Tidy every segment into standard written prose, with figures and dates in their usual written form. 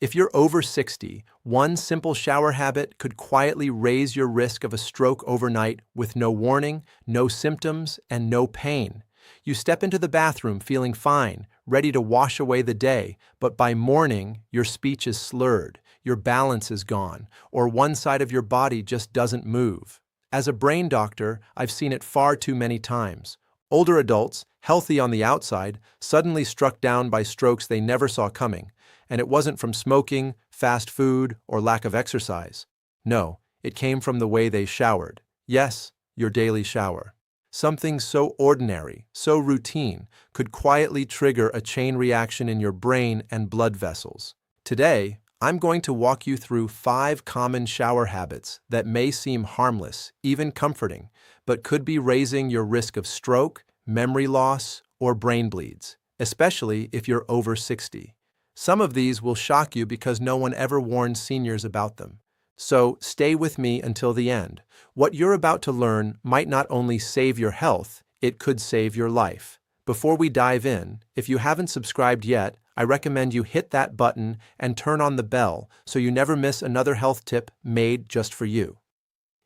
If you're over 60, one simple shower habit could quietly raise your risk of a stroke overnight with no warning, no symptoms, and no pain. You step into the bathroom feeling fine, ready to wash away the day, but by morning, your speech is slurred, your balance is gone, or one side of your body just doesn't move. As a brain doctor, I've seen it far too many times. Older adults, healthy on the outside, suddenly struck down by strokes they never saw coming, and it wasn't from smoking, fast food, or lack of exercise. No, it came from the way they showered. Yes, your daily shower. Something so ordinary, so routine, could quietly trigger a chain reaction in your brain and blood vessels. Today, I'm going to walk you through 5 common shower habits that may seem harmless, even comforting, but could be raising your risk of stroke, memory loss, or brain bleeds, especially if you're over 60. Some of these will shock you because no one ever warned seniors about them. So stay with me until the end. What you're about to learn might not only save your health, it could save your life. Before we dive in, if you haven't subscribed yet, I recommend you hit that button and turn on the bell so you never miss another health tip made just for you.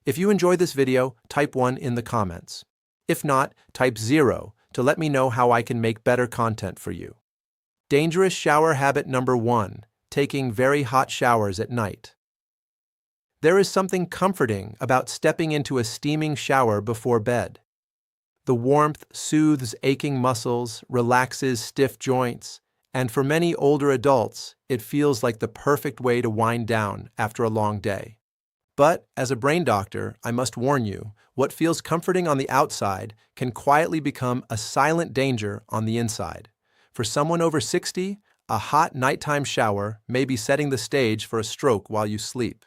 If you enjoy this video, type 1 in the comments. If not, type 0 to let me know how I can make better content for you. Dangerous shower habit number 1, taking very hot showers at night. There is something comforting about stepping into a steaming shower before bed. The warmth soothes aching muscles, relaxes stiff joints, and for many older adults, it feels like the perfect way to wind down after a long day. But as a brain doctor, I must warn you, what feels comforting on the outside can quietly become a silent danger on the inside. For someone over 60, a hot nighttime shower may be setting the stage for a stroke while you sleep.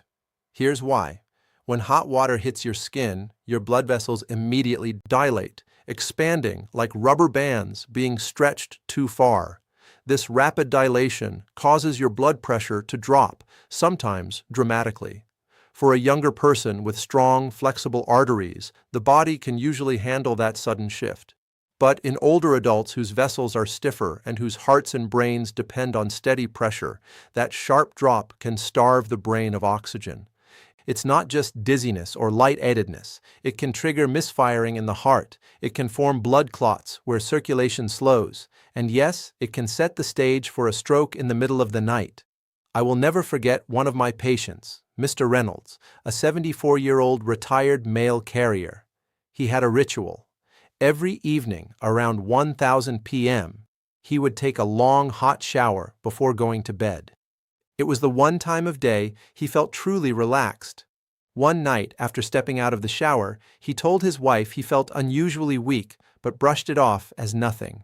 Here's why. When hot water hits your skin, your blood vessels immediately dilate, expanding like rubber bands being stretched too far. This rapid dilation causes your blood pressure to drop, sometimes dramatically. For a younger person with strong, flexible arteries, the body can usually handle that sudden shift. But in older adults whose vessels are stiffer and whose hearts and brains depend on steady pressure, that sharp drop can starve the brain of oxygen. It's not just dizziness or lightheadedness. It can trigger misfiring in the heart. It can form blood clots where circulation slows. And yes, it can set the stage for a stroke in the middle of the night. I will never forget one of my patients, Mr. Reynolds, a 74-year-old retired mail carrier. He had a ritual. Every evening around 1,000 p.m., he would take a long hot shower before going to bed. It was the one time of day he felt truly relaxed. One night, after stepping out of the shower, he told his wife he felt unusually weak, but brushed it off as nothing.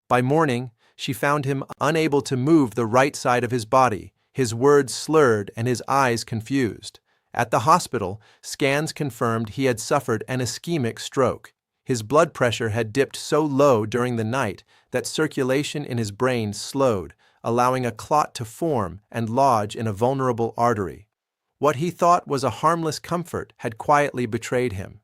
By morning, she found him unable to move the right side of his body, his words slurred and his eyes confused. At the hospital, scans confirmed he had suffered an ischemic stroke. His blood pressure had dipped so low during the night that circulation in his brain slowed, allowing a clot to form and lodge in a vulnerable artery. What he thought was a harmless comfort had quietly betrayed him.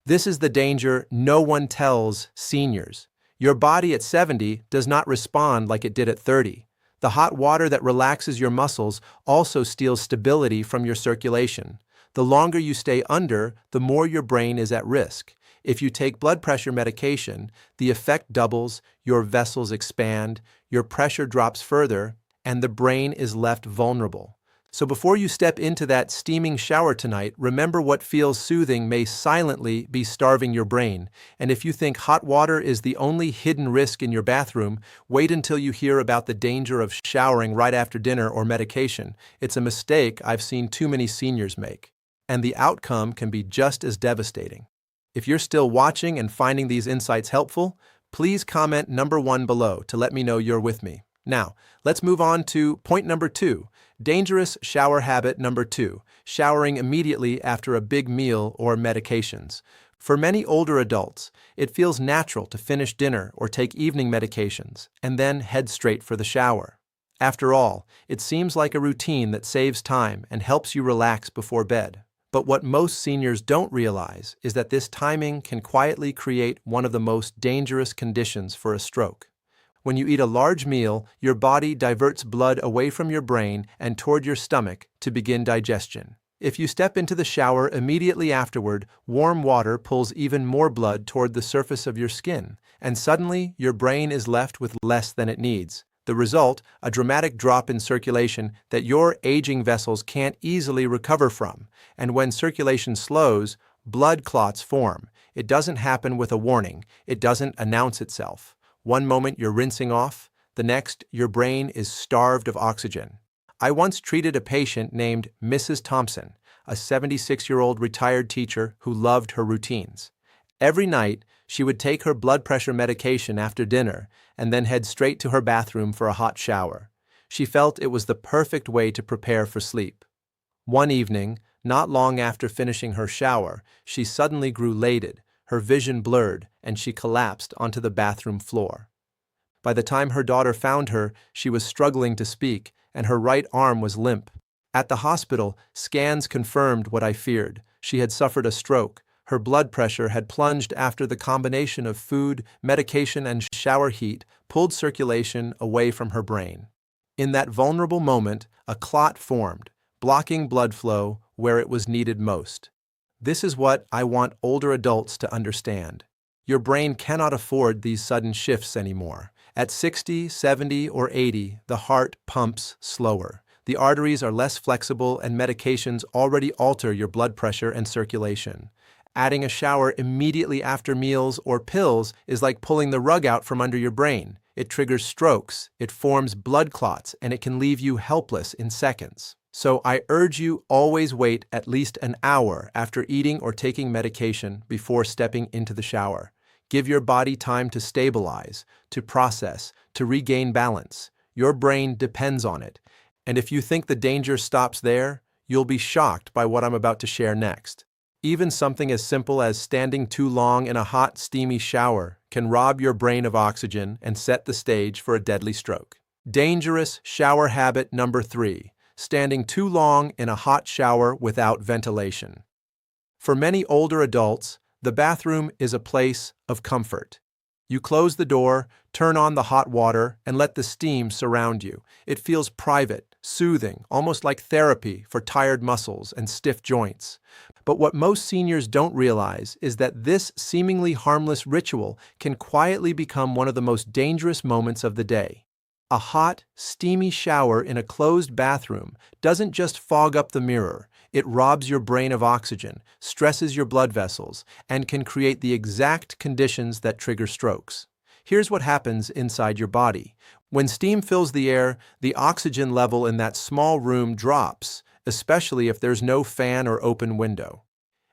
This is the danger no one tells seniors. Your body at 70 does not respond like it did at 30. The hot water that relaxes your muscles also steals stability from your circulation. The longer you stay under, the more your brain is at risk. If you take blood pressure medication, the effect doubles, your vessels expand, your pressure drops further, and the brain is left vulnerable. So before you step into that steaming shower tonight, remember what feels soothing may silently be starving your brain. And if you think hot water is the only hidden risk in your bathroom, wait until you hear about the danger of showering right after dinner or medication. It's a mistake I've seen too many seniors make. And the outcome can be just as devastating. If you're still watching and finding these insights helpful, please comment number 1 below to let me know you're with me. Now, let's move on to point number 2, dangerous shower habit number 2, showering immediately after a big meal or medications. For many older adults, it feels natural to finish dinner or take evening medications and then head straight for the shower. After all, it seems like a routine that saves time and helps you relax before bed. But what most seniors don't realize is that this timing can quietly create one of the most dangerous conditions for a stroke. When you eat a large meal, your body diverts blood away from your brain and toward your stomach to begin digestion. If you step into the shower immediately afterward, warm water pulls even more blood toward the surface of your skin, and suddenly your brain is left with less than it needs. The result, a dramatic drop in circulation that your aging vessels can't easily recover from. And when circulation slows, blood clots form. It doesn't happen with a warning. It doesn't announce itself. One moment you're rinsing off, the next your brain is starved of oxygen. I once treated a patient named Mrs. Thompson, a 76-year-old retired teacher who loved her routines. Every night, she would take her blood pressure medication after dinner and then head straight to her bathroom for a hot shower. She felt it was the perfect way to prepare for sleep. One evening, not long after finishing her shower, she suddenly grew lighted, her vision blurred, and she collapsed onto the bathroom floor. By the time her daughter found her, she was struggling to speak, and her right arm was limp. At the hospital, scans confirmed what I feared. She had suffered a stroke. Her blood pressure had plunged after the combination of food, medication, and shower heat pulled circulation away from her brain. In that vulnerable moment, a clot formed, blocking blood flow where it was needed most. This is what I want older adults to understand. Your brain cannot afford these sudden shifts anymore. At 60, 70, or 80, the heart pumps slower. The arteries are less flexible and medications already alter your blood pressure and circulation. Adding a shower immediately after meals or pills is like pulling the rug out from under your brain. It triggers strokes, it forms blood clots, and it can leave you helpless in seconds. So I urge you always wait at least an hour after eating or taking medication before stepping into the shower. Give your body time to stabilize, to process, to regain balance. Your brain depends on it. And if you think the danger stops there, you'll be shocked by what I'm about to share next. Even something as simple as standing too long in a hot, steamy shower can rob your brain of oxygen and set the stage for a deadly stroke. Dangerous shower habit number 3. Standing too long in a hot shower without ventilation. For many older adults, the bathroom is a place of comfort. You close the door, turn on the hot water, and let the steam surround you. It feels private, soothing, almost like therapy for tired muscles and stiff joints. But what most seniors don't realize is that this seemingly harmless ritual can quietly become one of the most dangerous moments of the day. A hot, steamy shower in a closed bathroom doesn't just fog up the mirror. It robs your brain of oxygen, stresses your blood vessels, and can create the exact conditions that trigger strokes. Here's what happens inside your body. When steam fills the air, the oxygen level in that small room drops, especially if there's no fan or open window.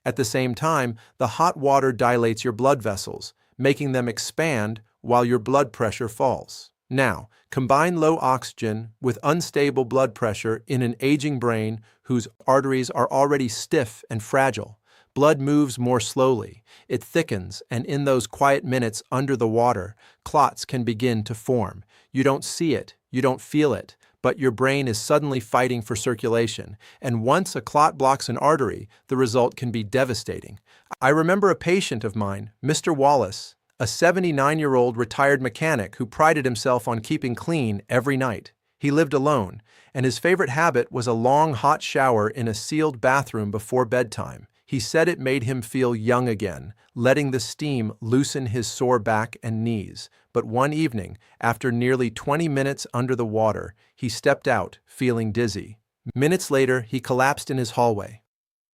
At the same time, the hot water dilates your blood vessels, making them expand while your blood pressure falls. Now, combine low oxygen with unstable blood pressure in an aging brain whose arteries are already stiff and fragile. Blood moves more slowly, it thickens, and in those quiet minutes under the water, clots can begin to form. You don't see it, you don't feel it, but your brain is suddenly fighting for circulation, and once a clot blocks an artery, the result can be devastating. I remember a patient of mine, Mr. Wallace, a 79-year-old retired mechanic who prided himself on keeping clean every night. He lived alone, and his favorite habit was a long hot shower in a sealed bathroom before bedtime. He said it made him feel young again, letting the steam loosen his sore back and knees. But one evening, after nearly 20 minutes under the water, he stepped out, feeling dizzy. Minutes later, he collapsed in his hallway.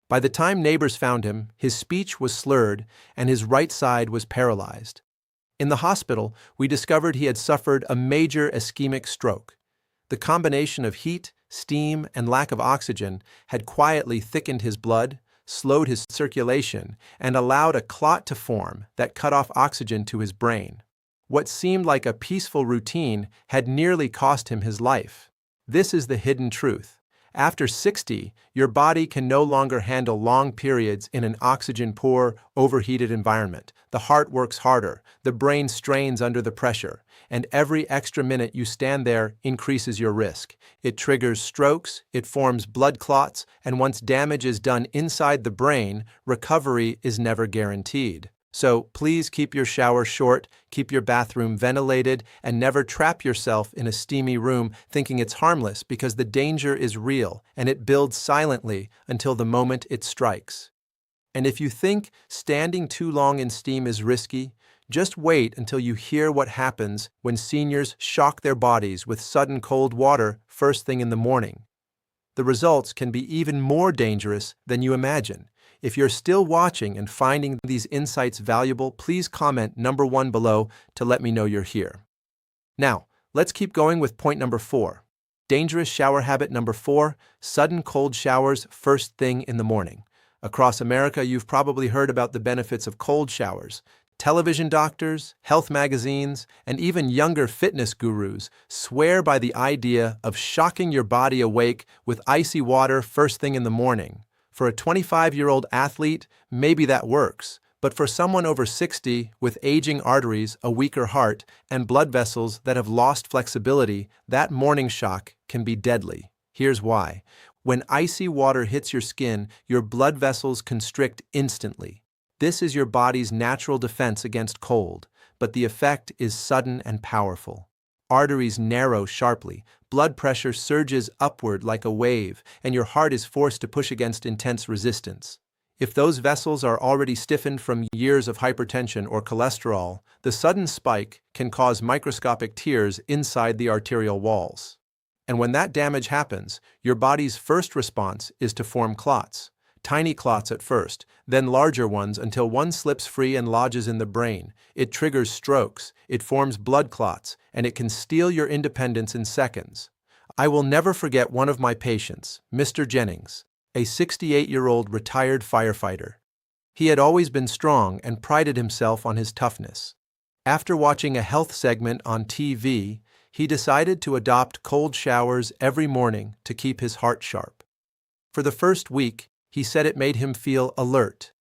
By the time neighbors found him, his speech was slurred and his right side was paralyzed. In the hospital, we discovered he had suffered a major ischemic stroke. The combination of heat, steam, and lack of oxygen had quietly thickened his blood, slowed his circulation, and allowed a clot to form that cut off oxygen to his brain. What seemed like a peaceful routine had nearly cost him his life. This is the hidden truth. After 60, your body can no longer handle long periods in an oxygen-poor, overheated environment. The heart works harder, the brain strains under the pressure, and every extra minute you stand there increases your risk. It triggers strokes, it forms blood clots, and once damage is done inside the brain, recovery is never guaranteed. So please keep your shower short, keep your bathroom ventilated, and never trap yourself in a steamy room thinking it's harmless, because the danger is real and it builds silently until the moment it strikes. And if you think standing too long in steam is risky, just wait until you hear what happens when seniors shock their bodies with sudden cold water first thing in the morning. The results can be even more dangerous than you imagine. If you're still watching and finding these insights valuable, please comment number 1 below to let me know you're here. Now, let's keep going with point number 4. Dangerous shower habit number 4, sudden cold showers first thing in the morning. Across America, you've probably heard about the benefits of cold showers. Television doctors, health magazines, and even younger fitness gurus swear by the idea of shocking your body awake with icy water first thing in the morning. For a 25-year-old athlete, maybe that works, but for someone over 60 with aging arteries, a weaker heart, and blood vessels that have lost flexibility, that morning shock can be deadly. Here's why. When icy water hits your skin, your blood vessels constrict instantly. This is your body's natural defense against cold, but the effect is sudden and powerful. Arteries narrow sharply, blood pressure surges upward like a wave, and your heart is forced to push against intense resistance. If those vessels are already stiffened from years of hypertension or cholesterol, the sudden spike can cause microscopic tears inside the arterial walls. And when that damage happens, your body's first response is to form clots. Tiny clots at first, then larger ones until one slips free and lodges in the brain. It triggers strokes, it forms blood clots, and it can steal your independence in seconds. I will never forget one of my patients, Mr. Jennings, a 68-year-old retired firefighter. He had always been strong and prided himself on his toughness. After watching a health segment on TV, he decided to adopt cold showers every morning to keep his heart sharp. For the first week, he said it made him feel alert.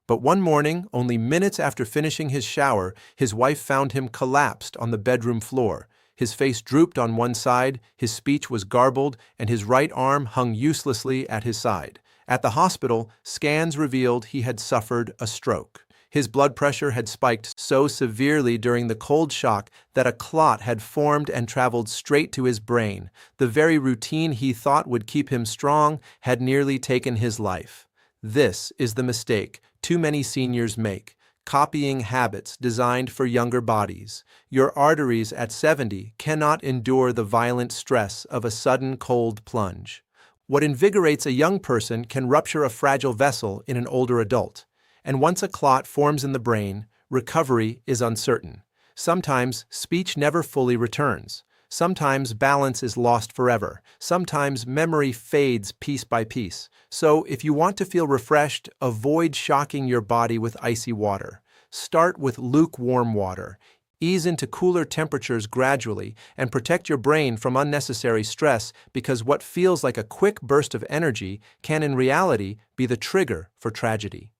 But one morning, only minutes after finishing his shower, his wife found him collapsed on the bedroom floor. His face drooped on one side, his speech was garbled, and his right arm hung uselessly at his side. At the hospital, scans revealed he had suffered a stroke. His blood pressure had spiked so severely during the cold shock that a clot had formed and traveled straight to his brain. The very routine he thought would keep him strong had nearly taken his life. This is the mistake too many seniors make, copying habits designed for younger bodies. Your arteries at 70 cannot endure the violent stress of a sudden cold plunge. What invigorates a young person can rupture a fragile vessel in an older adult. And once a clot forms in the brain, recovery is uncertain. Sometimes speech never fully returns. Sometimes balance is lost forever. Sometimes memory fades piece by piece. So if you want to feel refreshed, avoid shocking your body with icy water. Start with lukewarm water. Ease into cooler temperatures gradually and protect your brain from unnecessary stress, because what feels like a quick burst of energy can in reality be the trigger for tragedy.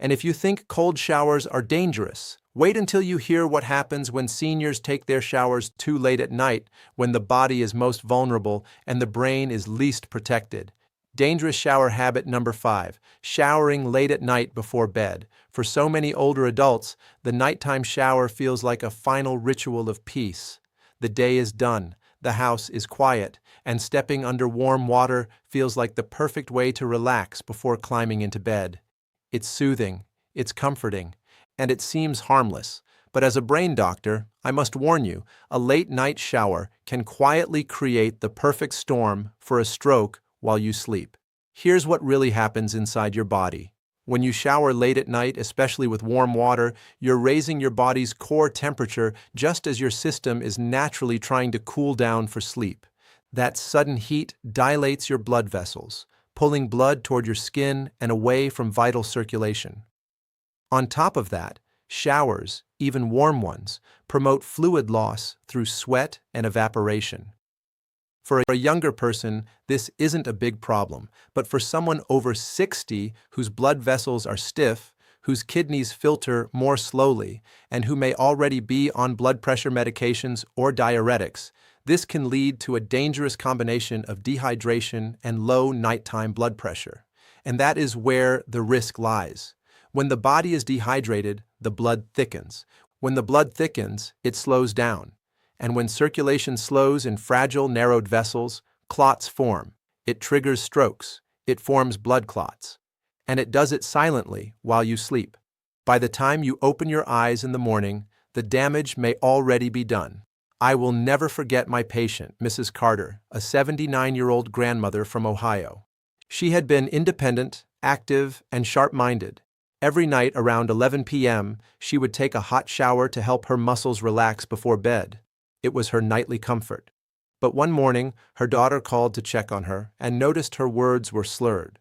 And if you think cold showers are dangerous, wait until you hear what happens when seniors take their showers too late at night, when the body is most vulnerable and the brain is least protected. Dangerous shower habit number 5, showering late at night before bed. For so many older adults, the nighttime shower feels like a final ritual of peace. The day is done, the house is quiet, and stepping under warm water feels like the perfect way to relax before climbing into bed. It's soothing, it's comforting, and it seems harmless. But as a brain doctor, I must warn you, a late night shower can quietly create the perfect storm for a stroke while you sleep. Here's what really happens inside your body. When you shower late at night, especially with warm water, you're raising your body's core temperature just as your system is naturally trying to cool down for sleep. That sudden heat dilates your blood vessels, pulling blood toward your skin and away from vital circulation. On top of that, showers, even warm ones, promote fluid loss through sweat and evaporation. For a younger person, this isn't a big problem, but for someone over 60 whose blood vessels are stiff, whose kidneys filter more slowly, and who may already be on blood pressure medications or diuretics, this can lead to a dangerous combination of dehydration and low nighttime blood pressure. And that is where the risk lies. When the body is dehydrated, the blood thickens. When the blood thickens, it slows down. And when circulation slows in fragile, narrowed vessels, clots form. It triggers strokes. It forms blood clots. And it does it silently while you sleep. By the time you open your eyes in the morning, the damage may already be done. I will never forget my patient, Mrs. Carter, a 79-year-old grandmother from Ohio. She had been independent, active, and sharp-minded. Every night around 11 p.m., she would take a hot shower to help her muscles relax before bed. It was her nightly comfort. But one morning, her daughter called to check on her and noticed her words were slurred.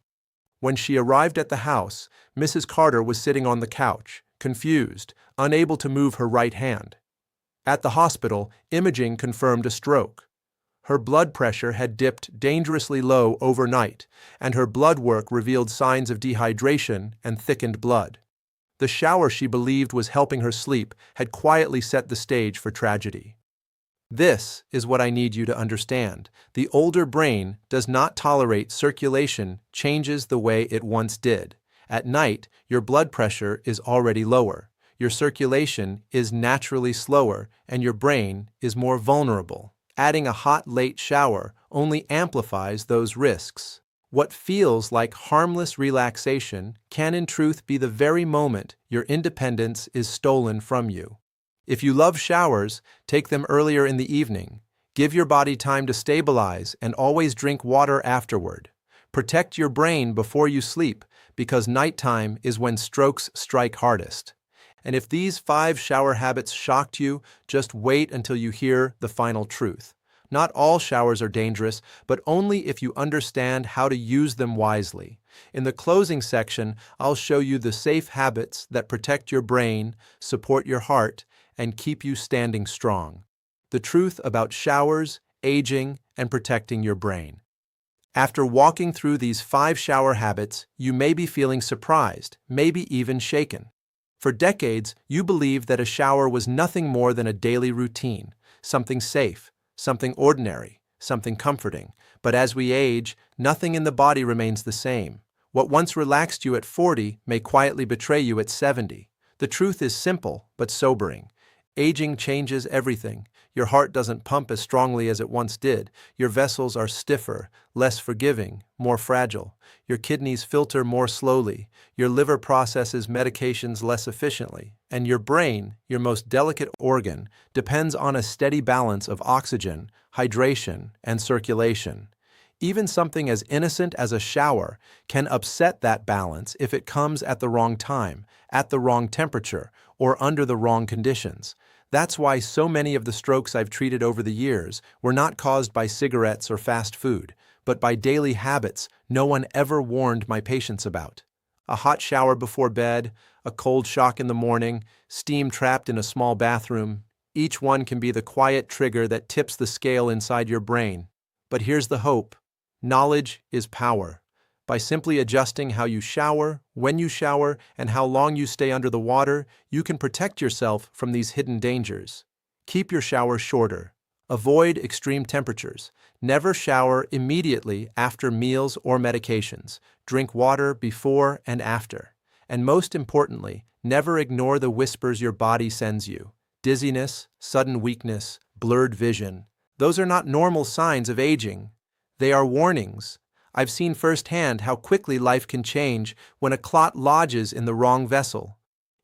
When she arrived at the house, Mrs. Carter was sitting on the couch, confused, unable to move her right hand. At the hospital, imaging confirmed a stroke. Her blood pressure had dipped dangerously low overnight, and her blood work revealed signs of dehydration and thickened blood. The shower she believed was helping her sleep had quietly set the stage for tragedy. This is what I need you to understand. The older brain does not tolerate circulation changes the way it once did. At night, your blood pressure is already lower. Your circulation is naturally slower, and your brain is more vulnerable. Adding a hot, late shower only amplifies those risks. What feels like harmless relaxation can in truth be the very moment your independence is stolen from you. If you love showers, take them earlier in the evening. Give your body time to stabilize and always drink water afterward. Protect your brain before you sleep, because nighttime is when strokes strike hardest. And if these 5 shower habits shocked you, just wait until you hear the final truth. Not all showers are dangerous, but only if you understand how to use them wisely. In the closing section, I'll show you the safe habits that protect your brain, support your heart, and keep you standing strong. The truth about showers, aging, and protecting your brain. After walking through these 5 shower habits, you may be feeling surprised, maybe even shaken. For decades, you believed that a shower was nothing more than a daily routine, something safe, something ordinary, something comforting. But as we age, nothing in the body remains the same. What once relaxed you at 40 may quietly betray you at 70. The truth is simple but sobering. Aging changes everything. Your heart doesn't pump as strongly as it once did. Your vessels are stiffer, less forgiving, more fragile. Your kidneys filter more slowly. Your liver processes medications less efficiently. And your brain, your most delicate organ, depends on a steady balance of oxygen, hydration, and circulation. Even something as innocent as a shower can upset that balance if it comes at the wrong time, at the wrong temperature, or under the wrong conditions. That's why so many of the strokes I've treated over the years were not caused by cigarettes or fast food, but by daily habits no one ever warned my patients about. A hot shower before bed, a cold shock in the morning, steam trapped in a small bathroom. Each one can be the quiet trigger that tips the scale inside your brain. But here's the hope. Knowledge is power. By simply adjusting how you shower, when you shower, and how long you stay under the water, you can protect yourself from these hidden dangers. Keep your shower shorter. Avoid extreme temperatures. Never shower immediately after meals or medications. Drink water before and after. And most importantly, never ignore the whispers your body sends you. Dizziness, sudden weakness, blurred vision. Those are not normal signs of aging. They are warnings. I've seen firsthand how quickly life can change when a clot lodges in the wrong vessel.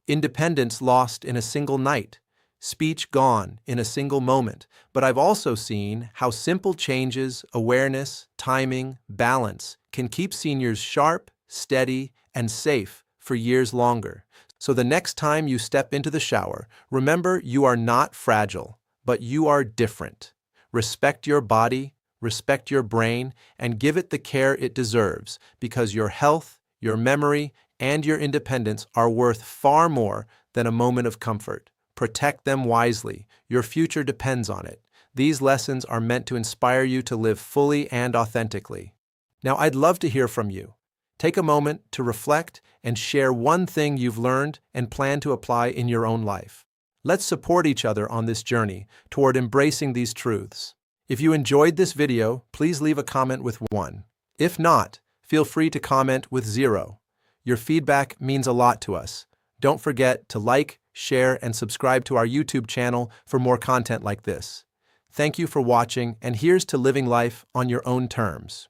Independence lost in a single night. Speech gone in a single moment. But I've also seen how simple changes, awareness, timing, balance can keep seniors sharp, steady, and safe for years longer. So the next time you step into the shower, remember you are not fragile, but you are different. Respect your body, respect your brain, and give it the care it deserves, because your health, your memory, and your independence are worth far more than a moment of comfort. Protect them wisely. Your future depends on it. These lessons are meant to inspire you to live fully and authentically. Now, I'd love to hear from you. Take a moment to reflect and share one thing you've learned and plan to apply in your own life. Let's support each other on this journey toward embracing these truths. If you enjoyed this video, please leave a comment with 1. If not, feel free to comment with 0. Your feedback means a lot to us. Don't forget to like, share, and subscribe to our YouTube channel for more content like this. Thank you for watching, and here's to living life on your own terms.